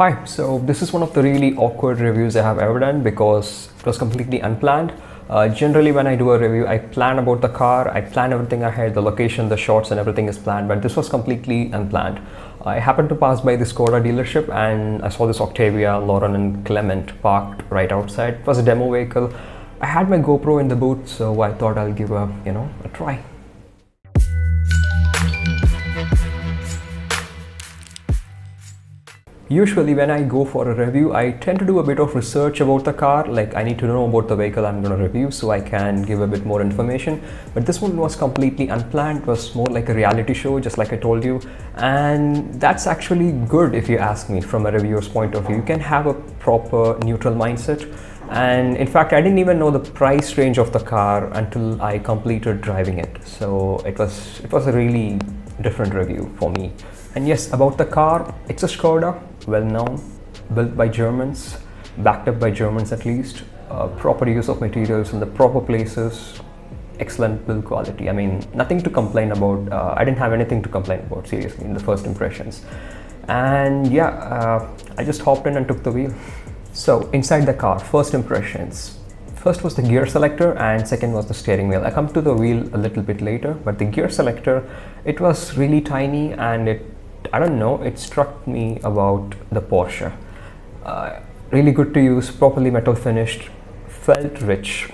Hi, so this is one of the really awkward reviews I have ever done because it was completely unplanned. Generally when I do a review, I plan about the car, I plan everything ahead, the location, the shots and everything is planned, but this was completely unplanned. I happened to pass by the Skoda dealership and I saw this Octavia Laurin Klement parked right outside. It was a demo vehicle. I had my GoPro in the boot, so I thought I'll give a try. Usually when I go for a review, I tend to do a bit of research about the car, like I need to know about the vehicle I'm going to review so I can give a bit more information. But this one was completely unplanned. It was more like a reality show, just like I told you. And that's actually good if you ask me from a reviewer's point of view. You can have a proper neutral mindset. And in fact, I didn't even know the price range of the car until I completed driving it. So it was a really different review for me. And yes, about the car, it's a Skoda, well known, built by Germans, backed up by Germans at least, proper use of materials in the proper places, excellent build quality. I mean, nothing to complain about. I didn't have anything to complain about, seriously, in the first impressions. And yeah, I just hopped in and took the wheel. So inside the car, first impressions. First was the gear selector and second was the steering wheel. I come to the wheel a little bit later, but the gear selector, it was really tiny and it struck me about the Porsche. Really good to use, properly metal finished, felt rich.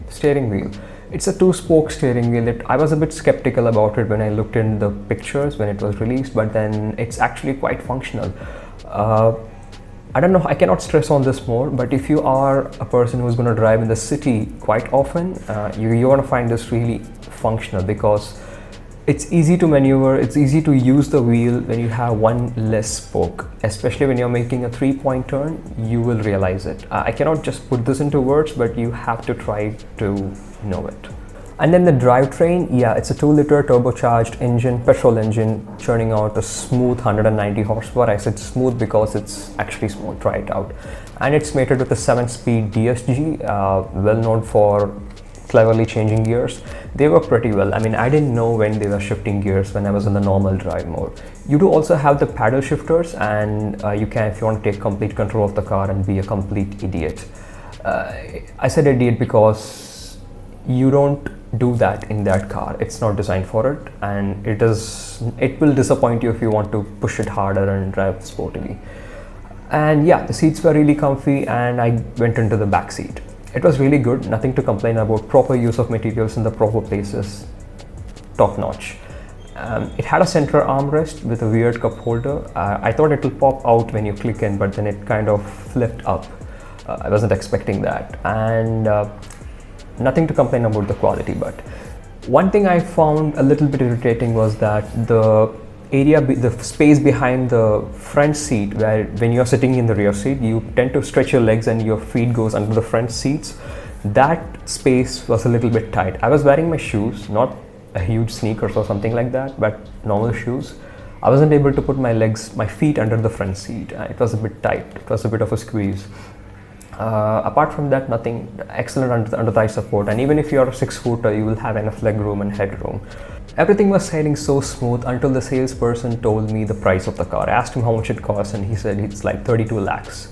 Steering wheel. It's a two-spoke steering wheel. I was a bit skeptical about it when I looked in the pictures when it was released, but then it's actually quite functional. I don't know, I cannot stress on this more, but if you are a person who's going to drive in the city quite often, you want to find this really functional because it's easy to maneuver, it's easy to use the wheel when you have one less spoke, especially when you're making a 3-point turn, you will realize it. I cannot just put this into words, but you have to try to know it. And then the drivetrain, yeah, it's a 2-liter turbocharged engine, petrol engine, churning out a smooth 190 horsepower. I said smooth because it's actually smooth, try it out. And it's mated with a 7-speed DSG, well known for cleverly changing gears. They work pretty well. I mean, I didn't know when they were shifting gears when I was in the normal drive mode. You do also have the paddle shifters and you can, if you want to take complete control of the car and be a complete idiot. I said idiot because you don't do that in that car. It's not designed for it, and it will disappoint you if you want to push it harder and drive sportily. And yeah, the seats were really comfy and I went into the back seat. It was really good, nothing to complain about, proper use of materials in the proper places, top notch. It had a center armrest with a weird cup holder. I thought it will pop out when you click in, but then it kind of flipped up. I wasn't expecting that. And nothing to complain about the quality, but one thing I found a little bit irritating was that the space behind the front seat, where when you're sitting in the rear seat, you tend to stretch your legs and your feet goes under the front seats. That space was a little bit tight. I was wearing my shoes, not a huge sneakers or something like that, but normal shoes. I wasn't able to put my feet under the front seat. It was a bit tight. It was a bit of a squeeze. Apart from that, nothing. Excellent under thigh support, and even if you're a 6-footer, you will have enough leg room and headroom. Everything was sailing so smooth until the salesperson told me the price of the car. I asked him how much it costs and he said it's like 32 lakhs.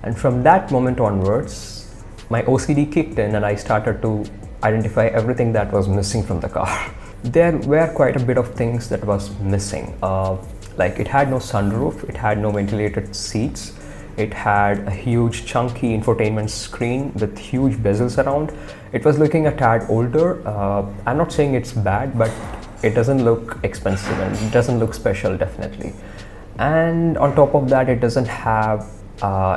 And from that moment onwards, my OCD kicked in and I started to identify everything that was missing from the car. There were quite a bit of things that was missing. Like it had no sunroof, it had no ventilated seats. It had a huge chunky infotainment screen with huge bezels around. It was looking a tad older. I'm not saying it's bad, but it doesn't look expensive and it doesn't look special, definitely. And on top of that, it doesn't have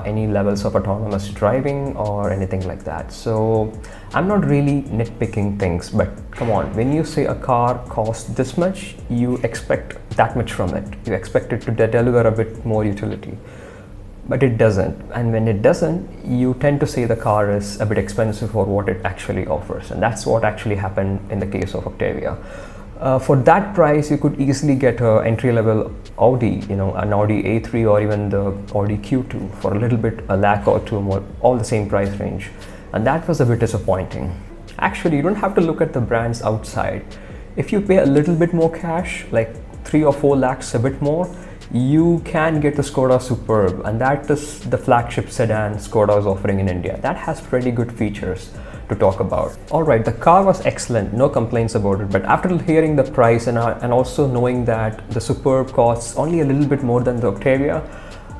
any levels of autonomous driving or anything like that. So I'm not really nitpicking things, but come on, when you say a car costs this much, you expect that much from it. You expect it to deliver a bit more utility. But it doesn't, and when it doesn't, you tend to say the car is a bit expensive for what it actually offers, and that's what actually happened in the case of Octavia. For that price, you could easily get an entry-level Audi, an Audi A3 or even the Audi Q2 for a little bit, a lakh or two more, all the same price range, and that was a bit disappointing. Actually, you don't have to look at the brands outside. If you pay a little bit more cash, like 3 or 4 lakhs, a bit more, you can get the Skoda Superb, and that is the flagship sedan Skoda is offering in India. That has pretty good features to talk about. Alright, the car was excellent, no complaints about it, but after hearing the price and also knowing that the Superb costs only a little bit more than the Octavia,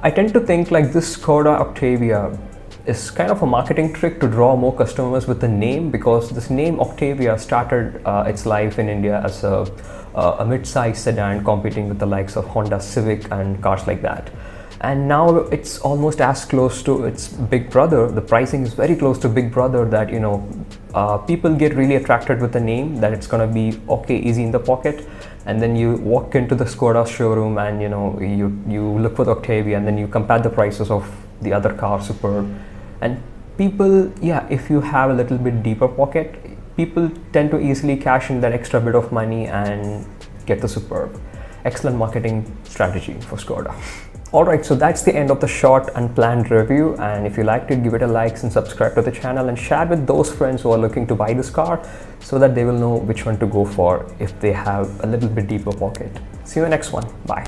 I tend to think like this Skoda Octavia is kind of a marketing trick to draw more customers with the name, because this name Octavia started its life in India as a mid-size sedan competing with the likes of Honda Civic and cars like that. And now it's almost as close to its big brother. The pricing is very close to big brother, that people get really attracted with the name, that it's gonna be okay, easy in the pocket. And then you walk into the Skoda showroom and you look for the Octavia, and then you compare the prices of the other car, Superb. And people, if you have a little bit deeper pocket, people tend to easily cash in that extra bit of money and get the Superb. Excellent marketing strategy for Skoda. Alright, so that's the end of the short unplanned review, and if you liked it, give it a like and subscribe to the channel and share with those friends who are looking to buy this car, so that they will know which one to go for if they have a little bit deeper pocket. See you in the next one. Bye.